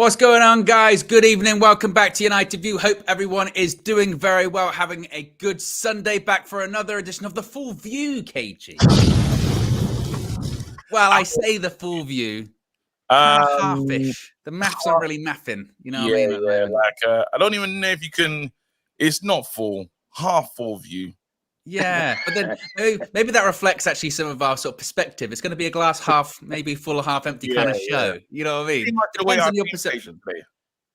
What's going on, guys? Good evening. Welcome back to United View. Hope everyone is doing very well, having a good Sunday. Back for another edition of the Full View, KG. Well, I say the full view, kind of half-ish. The maths aren't really mathing, you know what I mean? I don't even know if you can. It's not full, half full view. Yeah, but then maybe that reflects actually some of our sort of perspective. It's going to be a glass half, maybe full or half empty kind of show. You know what I mean? Depends on your perception.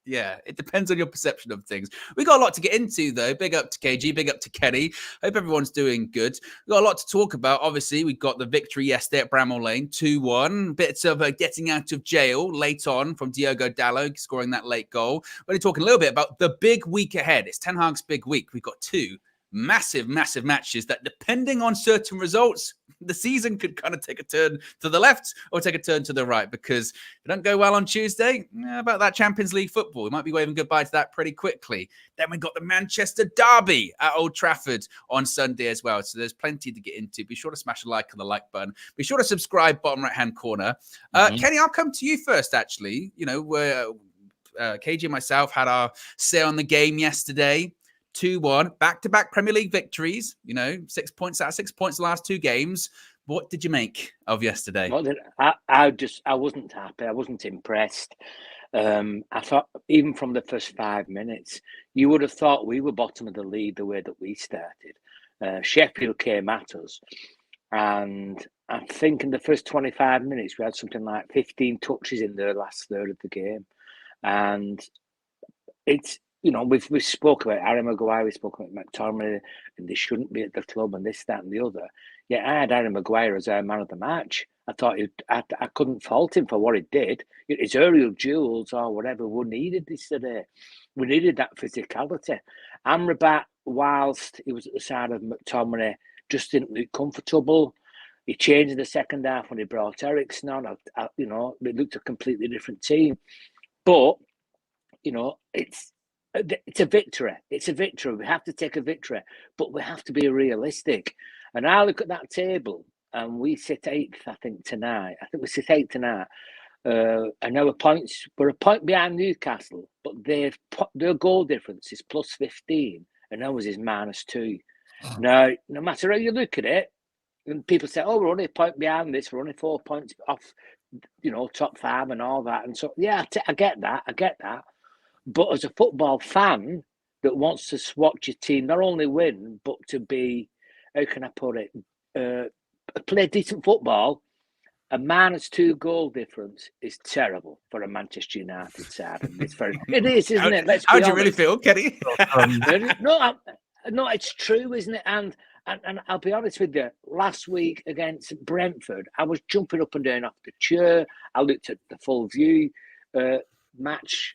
Yeah, it depends on your perception of things. We got a lot to get into, though. Big up to KG, big up to Kenny. Hope everyone's doing good. We got a lot to talk about. Obviously, we got the victory yesterday at Bramall Lane, 2-1. Bits of getting out of jail late on from Diogo Dalot, scoring that late goal. We're only talking a little bit about the big week ahead. It's Ten Hag's big week. We've got two massive matches that, depending on certain results, the season could kind of take a turn to the left or take a turn to the right, because if it don't go well on Tuesday, about that Champions League football, we might be waving goodbye to that pretty quickly. Then we got the Manchester Derby at Old Trafford on Sunday as well. So there's plenty to get into. Be sure to smash a like on the like button. Be sure to subscribe, bottom right-hand corner. Kenny, I'll come to you first, actually. You know, KG and myself had our say on the game yesterday. 2-1, back-to-back Premier League victories, 6 points out of 6 points the last two games. What did you make of yesterday? Well, I wasn't happy. I wasn't impressed. I thought even from the first 5 minutes, you would have thought we were bottom of the league the way that we started. Sheffield came at us, and I think in the first 25 minutes, we had something like 15 touches in the last third of the game. And it's, we've spoken about Harry Maguire, we spoke about McTominay, and they shouldn't be at the club, and this, that, and the other. Yeah, I had Harry Maguire as our man of the match. I thought I couldn't fault him for what he did. His aerial duels or whatever we needed this today. We needed that physicality. Amrabat, whilst he was at the side of McTominay, just didn't look comfortable. He changed in the second half when he brought Eriksen on. It looked a completely different team. But, it's a victory. It's a victory. We have to take a victory, but we have to be realistic. And I look at that table, and we sit 8th, I think, tonight. I think we sit 8th tonight. And our points, we're a point behind Newcastle, but their goal difference is plus 15, and ours is -2. Now, no matter how you look at it, and people say, "Oh, we're only a point behind this. We're only 4 points off, top 5 and all that." And so, yeah, I get that. But as a football fan that wants to watch your team not only win, but to be, how can I put it, play decent football, a -2 goal difference is terrible for a Manchester United side. It is, isn't it? How do you really feel, Kenny? No, it's true, isn't it? And I'll be honest with you, last week against Brentford, I was jumping up and down off the chair. I looked at the Full View match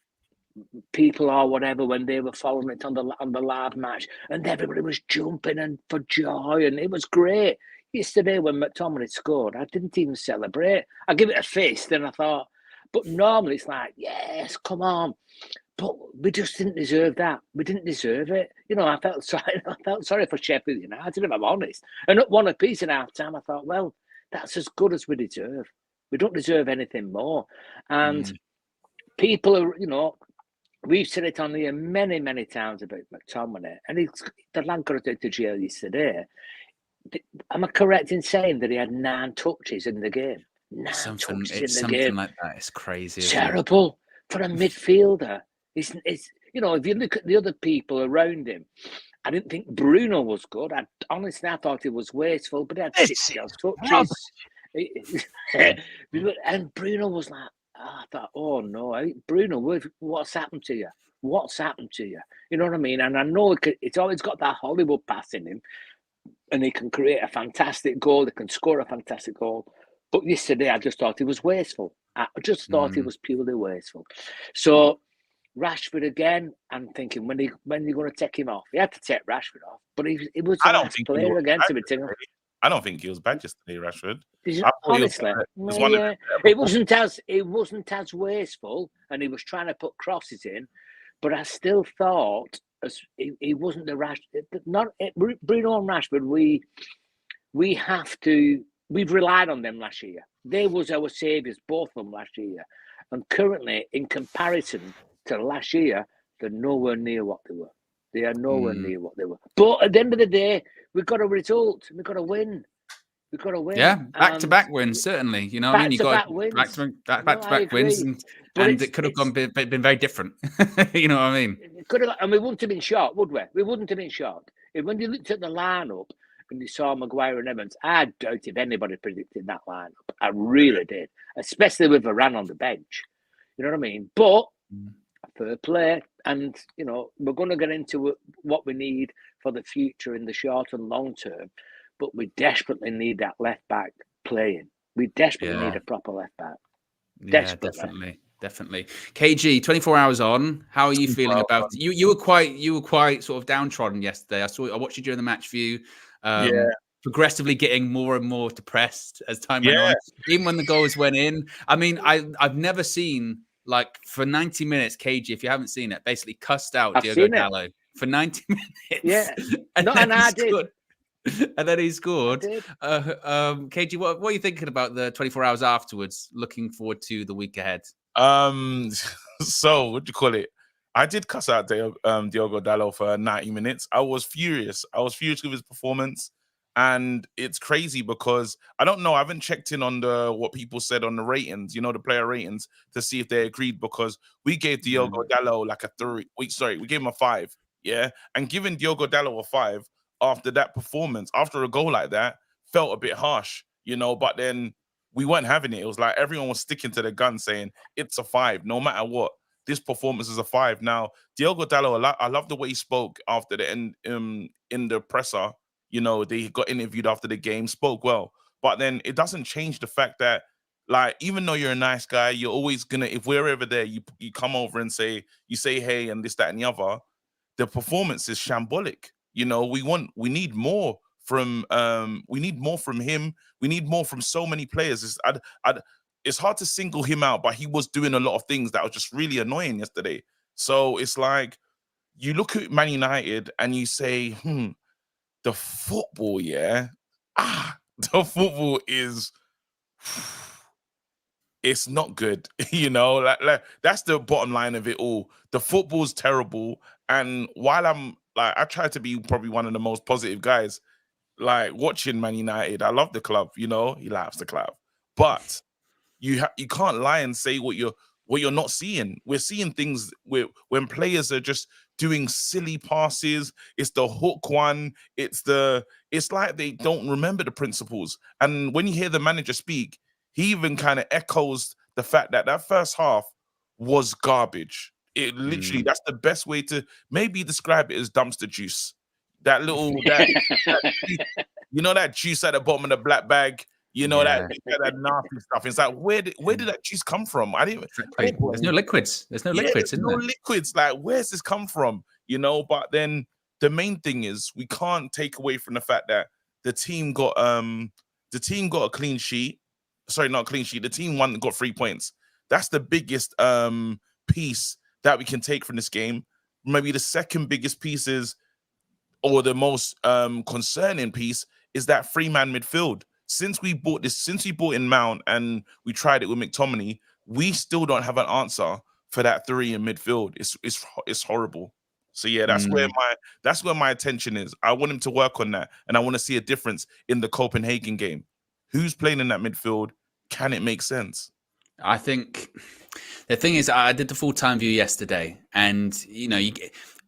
people or whatever when they were following it on the live match, and everybody was jumping and for joy, and it was great. Yesterday when McTominay scored, I didn't even celebrate. I give it a fist, and I thought, but normally it's like, yes, come on. But we just didn't deserve that. We didn't deserve it. I felt sorry for Sheffield United, if I'm honest. And at 1 apiece in half time, I thought, well, that's as good as we deserve. We don't deserve anything more. And people are, we've said it on here many, many times about McTominay, and the lad got out to jail yesterday. Am I correct in saying that he had 9 touches in the game? Something like that. It's crazy. Terrible for a midfielder. It's if you look at the other people around him, I didn't think Bruno was good. Honestly, I thought he was wasteful, but he had 60 touches. And Bruno was like, I thought, oh no, Bruno, what's happened to you? What's happened to you? You know what I mean? And I know it's always got that Hollywood pass in him, and he can create a fantastic goal. He can score a fantastic goal. But yesterday, I just thought he was wasteful. I just thought he was purely wasteful. So Rashford again, I'm thinking, when are you going to take him off? He had to take Rashford off, but he was the last player again to be taken off. I don't think he was bad yesterday, Rashford. Honestly, it wasn't as wasteful, and he was trying to put crosses in, but I still thought he wasn't the Rashford. Bruno and Rashford. We've relied on them last year. They was our saviours, both of them last year. And currently, in comparison to last year, they're nowhere near what they were. They are nowhere near what they were. But at the end of the day, we've got a result. We've got to win. We've got to win. Yeah, back-to-back wins, certainly. You know what I mean? You got back-to-back wins, and it could have been very different. You know what I mean? It could have, and we wouldn't have been shocked, would we? We wouldn't have been shocked. If when you looked at the lineup and you saw Maguire and Evans, I doubt if anybody predicted that lineup. I really did, especially with Varane on the bench. You know what I mean? But fair play, and you know we're going to get into what we need for the future in the short and long term. But we desperately need that left back playing. We desperately need a proper left back. Yeah, definitely. KG, 24 hours on. How are you feeling about it? You were quite sort of downtrodden yesterday. I watched you during the match view. Progressively getting more and more depressed as time went on. Even when the goals went in. I mean, I've never seen like for 90 minutes, KG, if you haven't seen it, basically cussed out Diogo Dalot for 90 minutes. Yeah. And I did. And then he scored. KG, what are you thinking about the 24 hours afterwards? Looking forward to the week ahead. So what do you call it? I did cuss out Diogo Dalot for 90 minutes. I was furious. with his performance. And it's crazy because I don't know. I haven't checked in on what people said on the ratings, the player ratings, to see if they agreed, because we gave Diogo Dalot like a 3. We gave him a 5. Yeah. And giving Diogo Dalot a 5 after that performance, after a goal like that, felt a bit harsh, but then we weren't having it. It was like everyone was sticking to the gun saying it's a 5, no matter what. This performance is a 5. Now, Diogo Dalot, I love the way he spoke after the end in the presser. They got interviewed after the game, spoke well. But then it doesn't change the fact that, like, even though you're a nice guy, you're always gonna, if we're ever there, you come over and say hey and this, that, and the other. The performance is shambolic. We need more from him. We need more from so many players. It's hard to single him out, but he was doing a lot of things that was just really annoying yesterday. So it's like you look at Man United and you say, the football, the football is, it's not good. Like that's the bottom line of it all. The football's terrible. And while I try to be probably one of the most positive guys, like watching Man United, I love the club, he loves the club. But you can't lie and say what you're not seeing. We're seeing things when players are just doing silly passes. It's the hook one. It's like they don't remember the principles. And when you hear the manager speak, he even kind of echoes the fact that first half was garbage. It literally, that's the best way to maybe describe it as dumpster juice. That little, that juice at the bottom of the black bag. That nasty stuff. It's like, where did that juice come from? I didn't. Exactly. There's no liquids. There's no liquids. No liquids. Like, where's this come from? But then the main thing is we can't take away from the fact that the team got a clean sheet. Sorry, not a clean sheet. The team got 3 points. That's the biggest piece that we can take from this game. Maybe the second biggest piece is, or the most concerning piece, is that 3-man midfield. Since we bought in Mount and we tried it with McTominay, we still don't have an answer for that 3 in midfield. It's horrible. So yeah, that's where my attention is. I want him to work on that, and I want to see a difference in the Copenhagen game. Who's playing in that midfield? Can it make sense? I think the thing is, I did the full-time view yesterday, and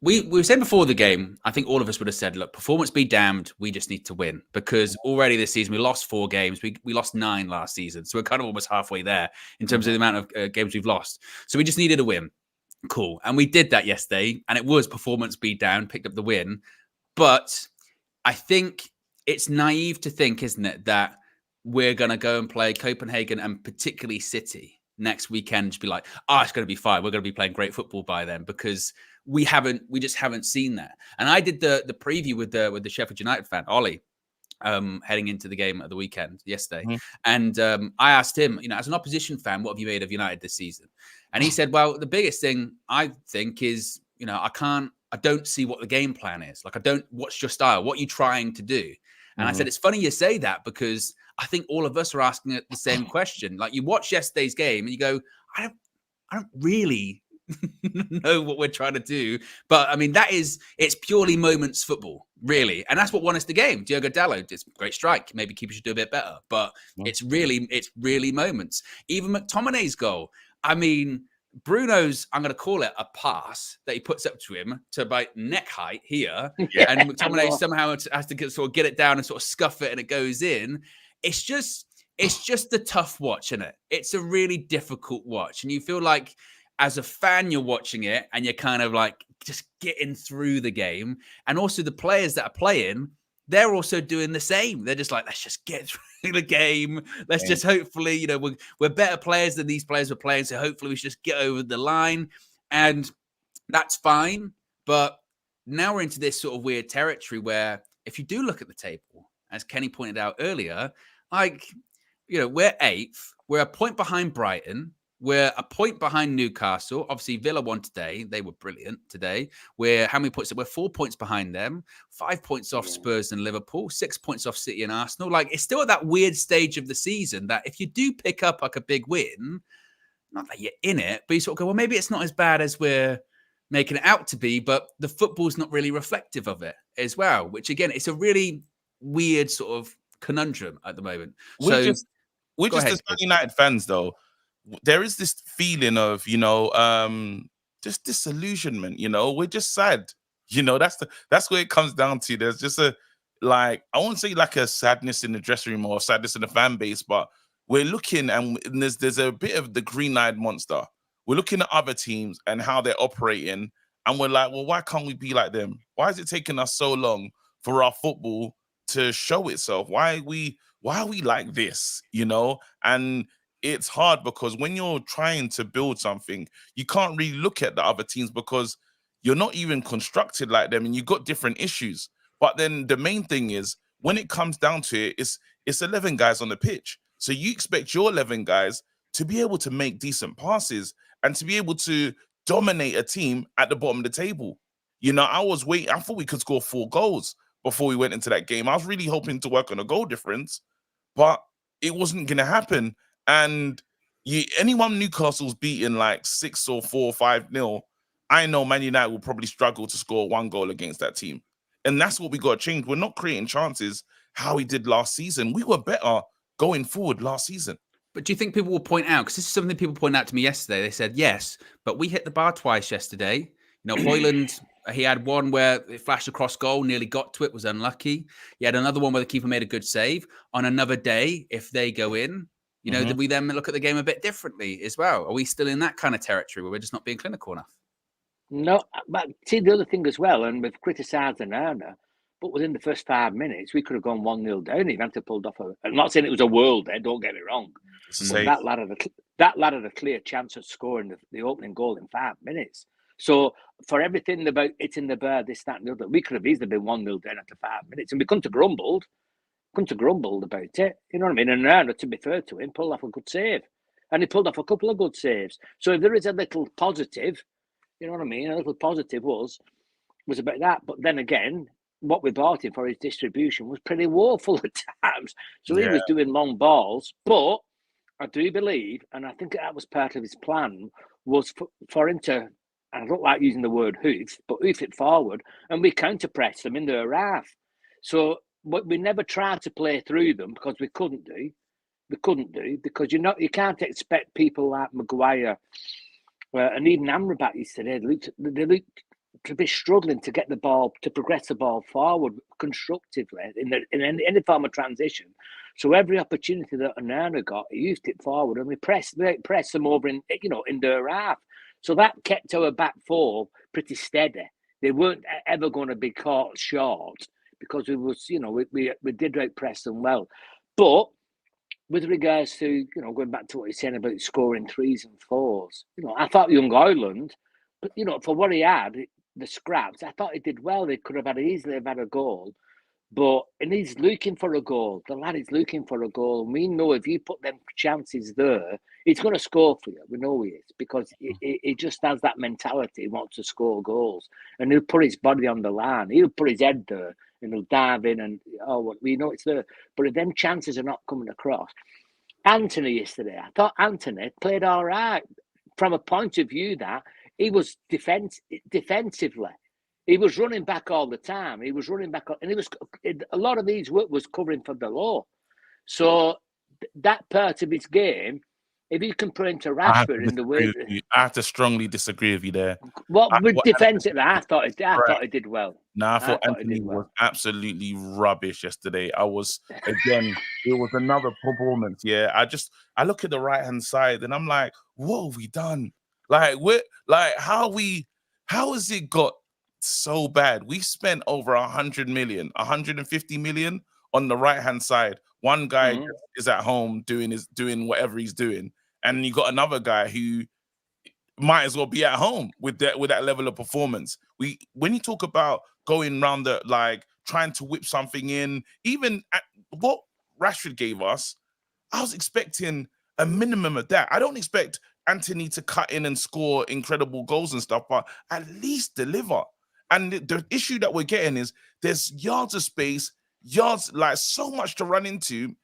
we were saying before the game, I think all of us would have said, look, performance be damned, we just need to win, because already this season we lost 4 games. We lost 9 last season, so we're kind of almost halfway there in terms of the amount of games we've lost. So we just needed a win. Cool. And we did that yesterday, and it was performance be down, picked up the win. But I think it's naive to think, isn't it, that we're going to go and play Copenhagen and particularly City next weekend, just be like, it's going to be fine. We're going to be playing great football by then, because we just haven't seen that. And I did the preview with the Sheffield United fan, Ollie, heading into the game at the weekend yesterday. And I asked him, as an opposition fan, what have you made of United this season? And he said, well, the biggest thing I think is, I don't see what the game plan is. Like, what's your style? What are you trying to do? And I said, it's funny you say that, because I think all of us are asking the same question. Like, you watch yesterday's game and you go, I don't really know what we're trying to do. But I mean, it's purely moments football, really. And that's what won us the game. Diogo Dalot did a great strike. Maybe keepers should do a bit better. But it's really moments. Even McTominay's goal. I mean, Bruno's, I'm going to call it a pass that he puts up to him to about neck height here. Yeah, and McTominay somehow has to sort of get it down and sort of scuff it and it goes in. It's just a tough watch, isn't it? It's a really difficult watch. And you feel like as a fan, you're watching it and you're kind of like just getting through the game. And also the players that are playing, they're also doing the same. They're just like, let's just get through the game. Let's just hopefully, we're better players than these players were playing. So hopefully we should just get over the line. And that's fine. But now we're into this sort of weird territory where if you do look at the table, as Kenny pointed out earlier, like, we're 8th. We're a point behind Brighton. We're a point behind Newcastle. Obviously, Villa won today. They were brilliant today. How many points? We're 4 points behind them. 5 points off Spurs and Liverpool. 6 points off City and Arsenal. Like, it's still at that weird stage of the season that if you do pick up like a big win, not that you're in it, but you sort of go, well, maybe it's not as bad as we're making it out to be, but the football's not really reflective of it as well, which again, it's a really weird sort of conundrum at the moment. We're just as Man United fans, though, there is this feeling of, just disillusionment, we're just sad. That's where it comes down to. There's just I won't say like a sadness in the dressing room or sadness in the fan base, but we're looking and there's a bit of the green-eyed monster. We're looking at other teams and how they're operating, and we're like, well, why can't we be like them? Why is it taking us so long for our football to show itself? Why are we like this? And it's hard because when you're trying to build something, you can't really look at the other teams because you're not even constructed like them and you've got different issues. But then the main thing is when it comes down to it, it's 11 guys on the pitch. So you expect your 11 guys to be able to make decent passes and to be able to dominate a team at the bottom of the table. I was waiting. I thought we could score 4 goals before we went into that game. I was really hoping to work on a goal difference, but it wasn't going to happen. And anyone Newcastle's beaten like 6 or 4 or 5-0, I know Man United will probably struggle to score 1 goal against that team. And that's what we got to change. We're not creating chances how we did last season. We were better going forward last season. But do you think people will point out, because this is something people pointed out to me yesterday, they said, yes, but we hit the bar twice yesterday. Hoyland, he had one where it flashed across goal, nearly got to it, was unlucky. He had another one where the keeper made a good save. On another day, if they go in, did we then look at the game a bit differently as well? Are we still in that kind of territory where we're just not being clinical enough? No, but see, the other thing as well, and we've criticised Onana, but within the first 5 minutes, we could have gone 1-0 down. He had to pulled off I'm not saying it was a world there, don't get me wrong. That lad had a clear chance of scoring the opening goal in 5 minutes. So for everything about it's in the bar, this, that, and the other, we could have easily been 1-0 down after 5 minutes, and we couldn't have grumbled about it. You know what I mean? And Onana, to be fair to him, pulled off a good save, and he pulled off a couple of good saves. So if there is a little positive, you know what I mean? A little positive was about that. But then again, what we bought him for his distribution was pretty woeful at times. So he was doing long balls, but I do believe, and I think that was part of his plan, was for him to, and I don't like using the word hoof, but hoof it forward, and we counter-press them in their half. So we never tried to play through them because we couldn't do. Because you can't expect people like Maguire and even Amrabat yesterday, they looked to be struggling to get the ball, to progress the ball forward constructively in any form of transition. So every opportunity that Onana got, he used it forward, and we pressed them over in their half. So that kept our back four pretty steady. They weren't ever going to be caught short because we did out-press them well. But with regards to, going back to what you're saying about scoring 3s and 4s, I thought young Owen, but, for what he had, the scraps, I thought he did well. They could have easily had a goal. And he's looking for a goal. The lad is looking for a goal. And we know if you put them chances there, he's going to score for you. We know he is, because he just has that mentality. He wants to score goals. And he'll put his body on the line. He'll put his head there and he'll dive in and, we know it's there. But if them chances are not coming across. Anthony yesterday, I thought Anthony played all right. from a point of view that he was defensively. He was running back all the time. He was running back, and a lot of his work was covering for below. So that part of his game, if you compare him to Rashford in the way, I have to strongly disagree with you there. With defensively, I thought he did well. No, I thought Anthony was absolutely rubbish yesterday. It was another performance. Yeah, I look at the right hand side and I'm like, what have we done? How has it got so bad? We spent over 100 million, 150 million on the right hand side. One guy is at home doing whatever he's doing, and you got another guy who might as well be at home with that level of performance. When you talk about going around trying to whip something in, even at what Rashford gave us, I was expecting a minimum of that. I don't expect Anthony to cut in and score incredible goals and stuff, but at least deliver. And the issue that we're getting is there's yards of space, so much to run into.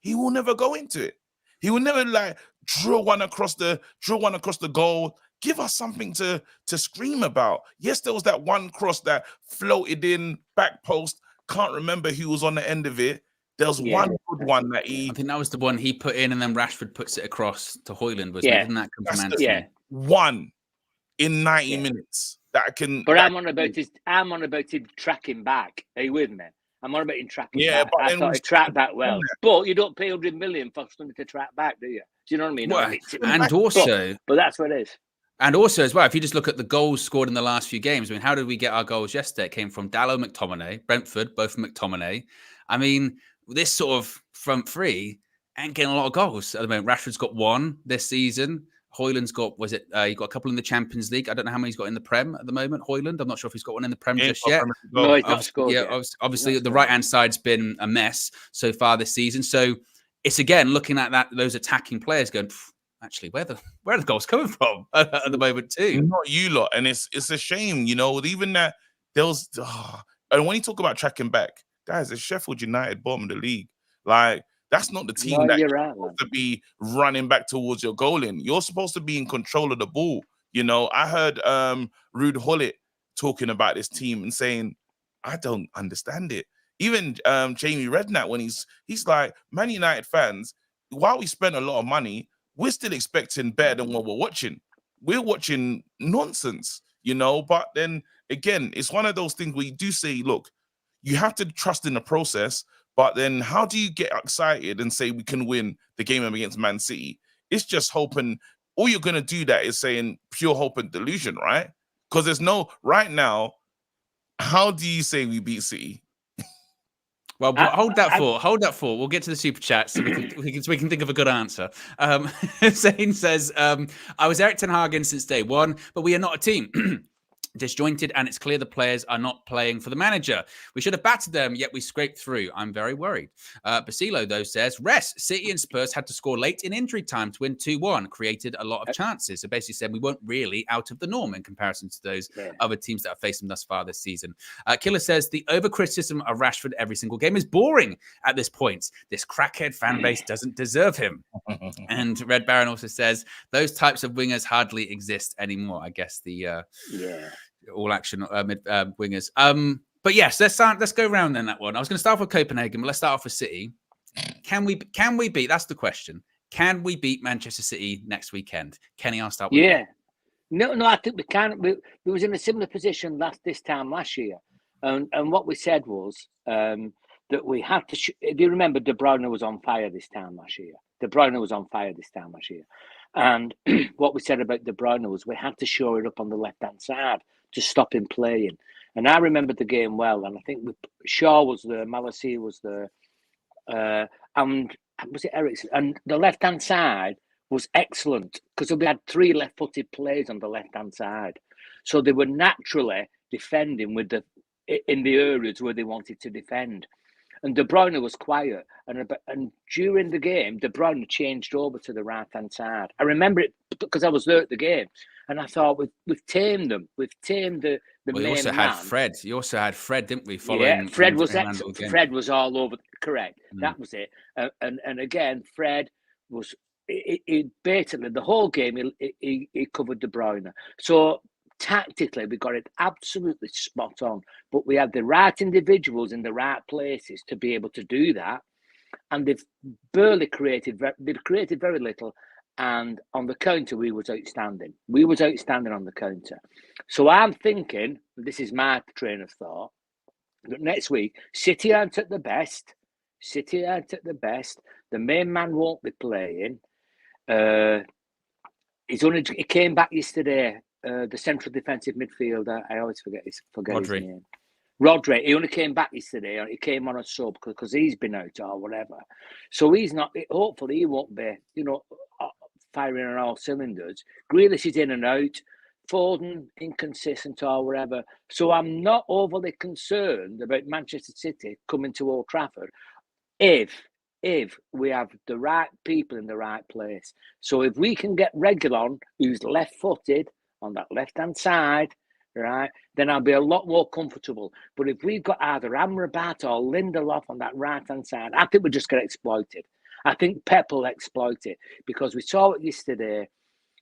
He will never go into it. He will never drill one across the goal. Give us something to scream about. Yes, there was that one cross that floated in back post. Can't remember who was on the end of it. There was one good one that I think that was the one he put in, and then Rashford puts it across to Hoyland. Didn't that come from Anthony? One in 90 minutes that can. But I'm on about him tracking back. Are you with me? I'm on about him tracking back. But I thought he tracked back well. But you don't pay 100 million for somebody to track back, do you? Do you know what I mean? Well, but that's what it is. And also, as well, if you just look at the goals scored in the last few games, I mean, how did we get our goals yesterday? It came from Dalot, McTominay, Brentford, both from McTominay. I mean, this sort of front three ain't getting a lot of goals at the moment. Rashford's got one this season. Hoyland's got, he got a couple in the Champions League. I don't know how many he's got in the Prem at the moment, Hoyland. I'm not sure if he's got one in the Prem just yet. No, he's not scored yet. Obviously, the right-hand side's been a mess so far this season. So it's, again, looking at those attacking players going, actually, where are the goals coming from at the moment too? Not you lot. And it's a shame, even that there was, and when you talk about tracking back, guys, it's Sheffield United, bottom of the league. That's not the team that you're supposed to be running back towards your goal in. You're supposed to be in control of the ball. I heard Ruud Gullit talking about this team and saying, I don't understand it. Even Jamie Redknapp, when he's like, Man United fans, while we spent a lot of money, we're still expecting better than what we're watching. We're watching nonsense, But then, again, it's one of those things where you do say, look, you have to trust in the process. But then how do you get excited and say we can win the game against Man City? It's just hoping. All you're going to do that is saying pure hope and delusion, right? Because there's right now, how do you say we beat City? Well, hold that thought. We'll get to the super chats so we can think of a good answer. Zane says, I was Erik ten Hag since day one, but we are not a team. Disjointed, and it's clear the players are not playing for the manager. We should have battered them, yet we scraped through. I'm very worried. Basilo, though, says, City and Spurs had to score late in injury time to win 2-1, created a lot of chances. So basically said we weren't really out of the norm in comparison to those other teams that have faced them thus far this season. Killer says, the over-criticism of Rashford every single game is boring at this point. This crackhead fan base doesn't deserve him. And Red Baron also says, those types of wingers hardly exist anymore. I guess the... all action wingers. But yes, let's go around then that one. I was going to start off with Copenhagen, but let's start off with City. Can we beat? That's the question. Can we beat Manchester City next weekend? Kenny, I'll start with you. No, I think we can. We was in a similar position this time last year, and what we said was that we had to. If you remember, De Bruyne was on fire this time last year. And what we said about De Bruyne was we had to shore it up on the left-hand side to stop him playing. And I remember the game well, and I think Shaw was there, Malacia was there, and was it Ericsson? And the left-hand side was excellent because we had 3 left-footed players on the left-hand side. So they were naturally defending in the areas where they wanted to defend. And De Bruyne was quiet. And during the game, De Bruyne changed over to the right-hand side. I remember it because I was there at the game. And I thought, we've tamed them. We've tamed the main man. You also had Fred. You also had Fred, didn't we? Following Fred was excellent. Fred was all over. Correct. That was it. And again, Fred was basically the whole game he covered De Bruyne. So tactically we got it absolutely spot on, but we had the right individuals in the right places to be able to do that, and they've barely created. They've created very little. And on the counter, we was outstanding. We was outstanding on the counter. So I'm thinking, this is my train of thought, that next week, City aren't at the best. City aren't at the best. The main man won't be playing. He came back yesterday, the central defensive midfielder. I always forget his name. Rodri. He only came back yesterday. He came on a sub because he's been out or whatever. So he's not. Hopefully, he won't be, firing on all cylinders. Grealish is in and out. Foden inconsistent or whatever. So I'm not overly concerned about Manchester City coming to Old Trafford if we have the right people in the right place. So if we can get Reguilon, who's left-footed on that left-hand side, right, then I'll be a lot more comfortable. But if we've got either Amrabat or Lindelof on that right-hand side, I think we'll just get exploited. I think Pep will exploit it because we saw it yesterday.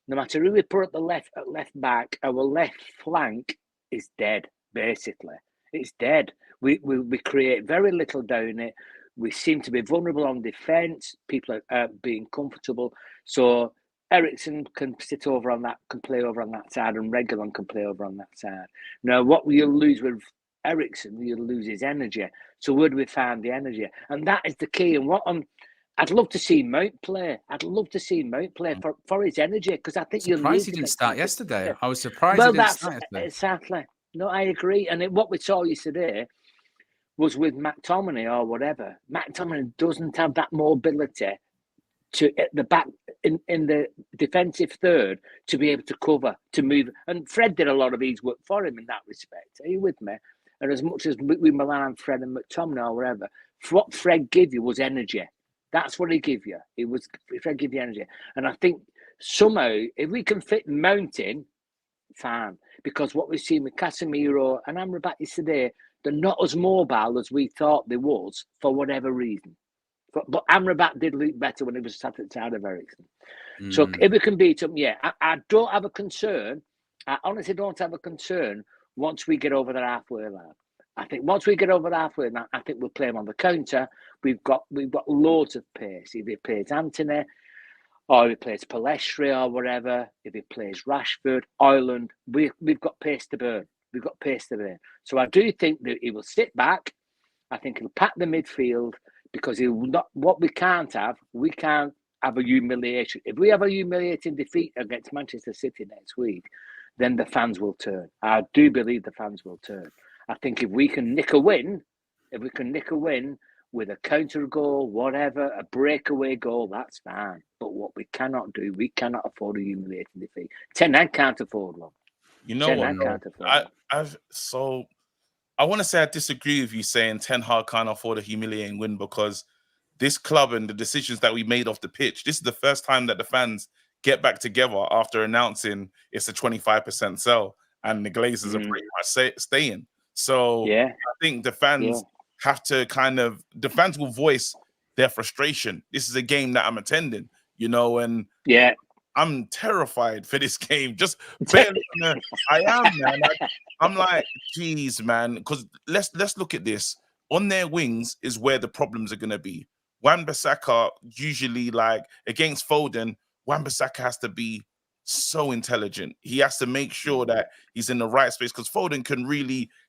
No matter who we put at the left back, our left flank is dead. Basically, it's dead. We create very little down it. We seem to be vulnerable on defence. People are being comfortable. So Eriksen can sit over on that, can play over on that side, and Reguilon can play over on that side. Now, what you'll lose with Eriksen, you'll lose his energy. So where do we find the energy? And that is the key. And I'd love to see Mount play. I'd love to see Mount play for his energy, because I think you're surprised he didn't start yesterday. I was surprised he didn't start yesterday. Exactly. No, I agree. And what we saw yesterday was with McTominay or whatever. McTominay doesn't have that mobility to at the back in the defensive third to be able to cover, to move. And Fred did a lot of his work for him in that respect. Are you with me? And as much as we rely on Fred and McTominay or whatever, what Fred gave you was energy. That's what he gave you. Fred give you energy. And I think somehow, if we can fit Mount in, fine. Because what we've seen with Casemiro and Amrabat yesterday, they're not as mobile as we thought they was for whatever reason. But Amrabat did look better when he was sat at the side of Eriksen. So if we can beat him, I don't have a concern. I honestly don't have a concern once we get over the halfway line. I think once we get over the halfway line, I think we'll play him on the counter. We've got loads of pace. If he plays Antony, or if he plays Pellistri or whatever, if he plays Rashford, Ireland, we've got pace to burn. We've got pace to burn. So I do think that he will sit back. I think he'll pack the midfield, because he will not. What we can't have a humiliation. If we have a humiliating defeat against Manchester City next week, then the fans will turn. I do believe the fans will turn. I think if we can nick a win with a counter goal, whatever, a breakaway goal, that's fine. But what we cannot do, we cannot afford a humiliating defeat. Ten Hag can't afford one. You know what? I want to say I disagree with you saying Ten Hag can't afford a humiliating win, because this club and the decisions that we made off the pitch, this is the first time that the fans get back together after announcing it's a 25% sell and the Glazers are pretty much staying. So I think the fans have to the fans will voice their frustration. This is a game that I'm attending, and I'm terrified for this game. Just barely, I am, man. I'm like, geez, man. Because let's look at this. On their wings is where the problems are going to be. Wan-Bissaka usually, like against Foden, Wan-Bissaka has to be so intelligent. He has to make sure that he's in the right space, because Foden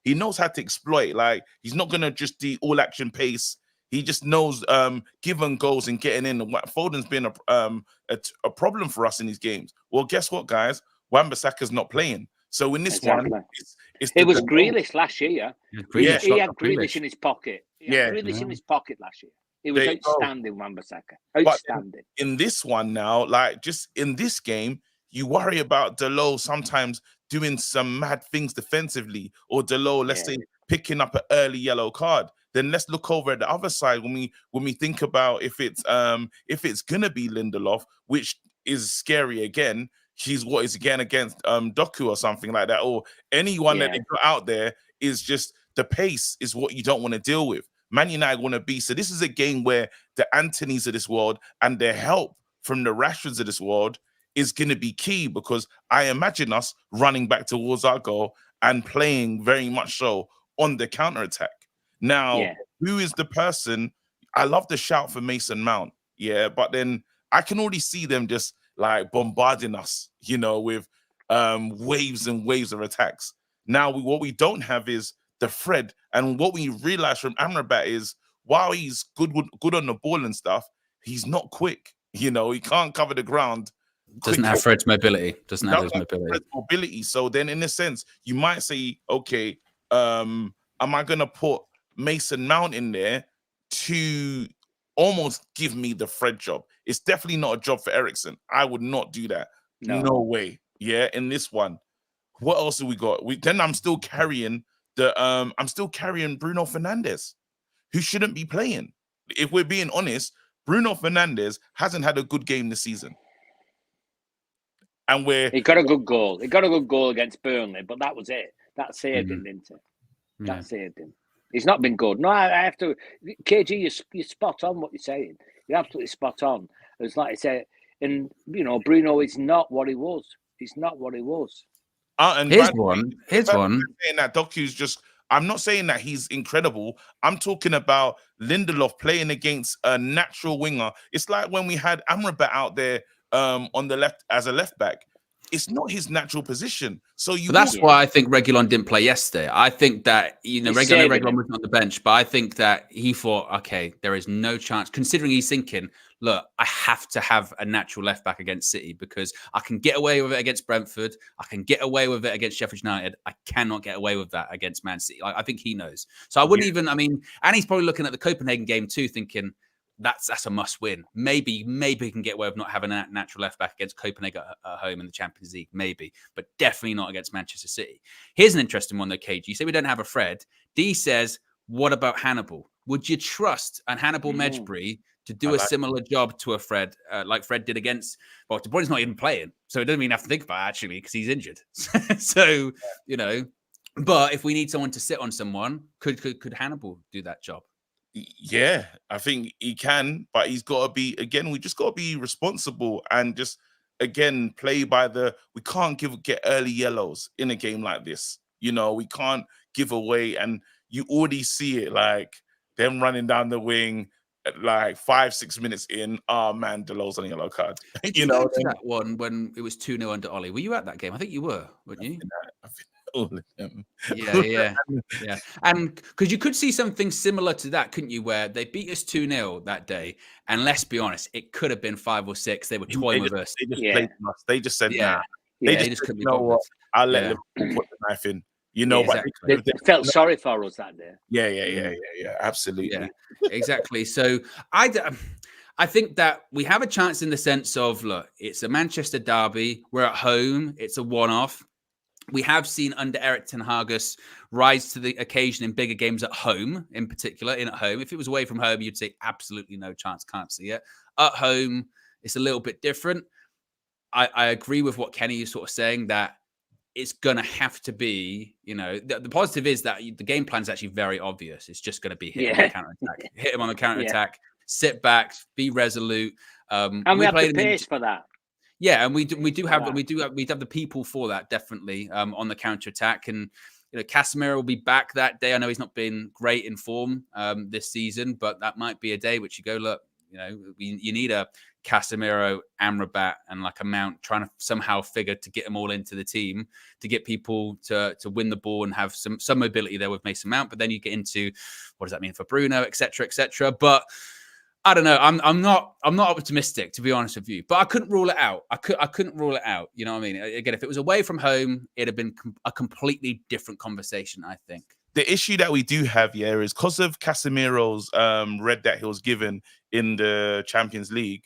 he knows how to exploit. Like, he's not going to just do all action pace. He just knows giving goals and getting in. Foden's been a problem for us in these games. Well, guess what, guys? Wan-Bissaka's not playing. So in this one, it was Grealish last year. He had Grealish in his pocket. He had Grealish in his pocket last year. It was outstanding, Wan-Bissaka. Outstanding. But in this one now, like just in this game, you worry about Delo sometimes doing some mad things defensively, or Delo, let's say, picking up an early yellow card. Then let's look over at the other side when we think about if it's gonna be Lindelof, which is scary again. He's again against Doku or something like that, or anyone that they put out there is just the pace is what you don't want to deal with. Man United want to be. So this is a game where the Antonys of this world and their help from the Rashfords of this world is going to be key, because I imagine us running back towards our goal and playing very much so on the counter-attack. Now, who is the person? I love the shout for Mason Mount, but then I can already see them just like bombarding us, with waves and waves of attacks. Now, what we don't have is the Fred, and what we realize from Amrabat is, while he's good on the ball and stuff, he's not quick. He can't cover the ground. Doesn't have Fred's mobility. Doesn't have his mobility. So then, in a sense, you might say, okay, am I going to put Mason Mount in there to almost give me the Fred job? It's definitely not a job for Eriksen. I would not do that. No way. Yeah, in this one. What else have we got? I'm still carrying Bruno Fernandes, who shouldn't be playing. If we're being honest, Bruno Fernandes hasn't had a good game this season. And he got a good goal. He got a good goal against Burnley, but that was it. That saved him, didn't it? That saved him. He's not been good. No, I have to. KG, you're spot on what you're saying. You're absolutely spot on. It's like I say, and Bruno is not what he was. He's not what he was. And here's one. Saying that Doku's just. I'm not saying that he's incredible. I'm talking about Lindelof playing against a natural winger. It's like when we had Amrabat out there on the left as a left back. It's not his natural position. So that's why I think Reguilon didn't play yesterday. I think that Reguilon was on the bench, but I think that he thought, okay, there is no chance. Considering he's thinking, look, I have to have a natural left back against City because I can get away with it against Brentford. I can get away with it against Sheffield United. I cannot get away with that against Man City. I think he knows. So I wouldn't even. And he's probably looking at the Copenhagen game too, thinking, that's a must win. Maybe he can get away with not having a natural left back against Copenhagen at home in the Champions League, maybe, but definitely not against Manchester City. Here's an interesting one though, KG. You say we don't have a Fred. D says, what about Hannibal? Would you trust an Hannibal Mejbri to do a similar job to a Fred, like Fred did against? Well, De Bruyne's not even playing, so it doesn't even have to think about it, actually, because he's injured. So but if we need someone to sit on someone, could Hannibal do that job? Yeah, I think he can, but he's got to be, again, we just got to be responsible and just, again, play by we can't get early yellows in a game like this. We can't give away, and you already see it, like them running down the wing at like 5-6 minutes in. Oh man, Delos's on a yellow card. That one when it was 2-0 under Ollie. Were you at that game? I think you were, weren't you? All of them. Yeah. And because you could see something similar to that, couldn't you? Where they beat us 2-0 that day, and let's be honest, it could have been 5 or 6. They were toying with us. They just played us. They just said, nah. They just couldn't be bothered. I'll let them put the knife in. But they felt sorry for us that day. Yeah. Absolutely. Yeah, exactly. So I think that we have a chance in the sense of, look, it's a Manchester derby. We're at home. It's a one-off. We have seen under Erik ten Hag rise to the occasion in bigger games at home, in particular, at home. If it was away from home, you'd say absolutely no chance, can't see it. At home, it's a little bit different. I agree with what Kenny is sort of saying, that it's going to have to be, the positive is that the game plan is actually very obvious. It's just going to be hit him on the counter-attack. Hit him on the counter-attack, sit back, be resolute. And we have the pace for that. Yeah, and we have the people for that, definitely, on the counter attack. And Casemiro will be back that day. I know he's not been great in form this season, but that might be a day which you go, look, you need a Casemiro, Amrabat, and like a Mount, trying to somehow figure to get them all into the team to get people to win the ball and have some mobility there with Mason Mount. But then you get into what does that mean for Bruno, etc., etc. But I don't know. I'm not optimistic, to be honest with you. But I couldn't rule it out. I couldn't rule it out. You know what I mean? Again, if it was away from home, it'd have been a completely different conversation, I think. The issue that we do have, is because of Casemiro's red that he was given in the Champions League,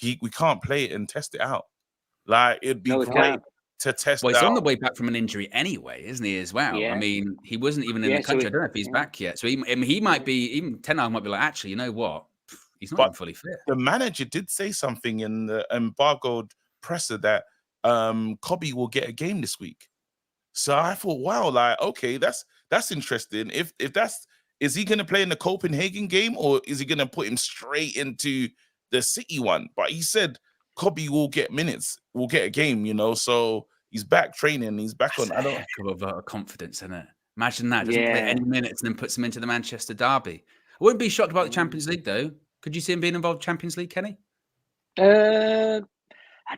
we can't play it and test it out. Like, it'd be great to test he's on the way back from an injury anyway, isn't he, as well? Yeah. I mean, he wasn't even in the country. I don't know if he's back yet. So he might be, even Ten Hag might be like, actually, you know what? He's not even fully fit. The manager did say something in the embargoed presser that Kobe will get a game this week. So I thought, wow, like, okay, that's interesting. If is he going to play in the Copenhagen game, or is he going to put him straight into the City one? But he said Cobby will get minutes, will get a game, you know. So he's back training, he's back on. I don't have a vote of confidence in it. Imagine that doesn't play any minutes and then puts him into the Manchester derby. I wouldn't be shocked about the Champions League though. Could you see him being involved in Champions League, Kenny? I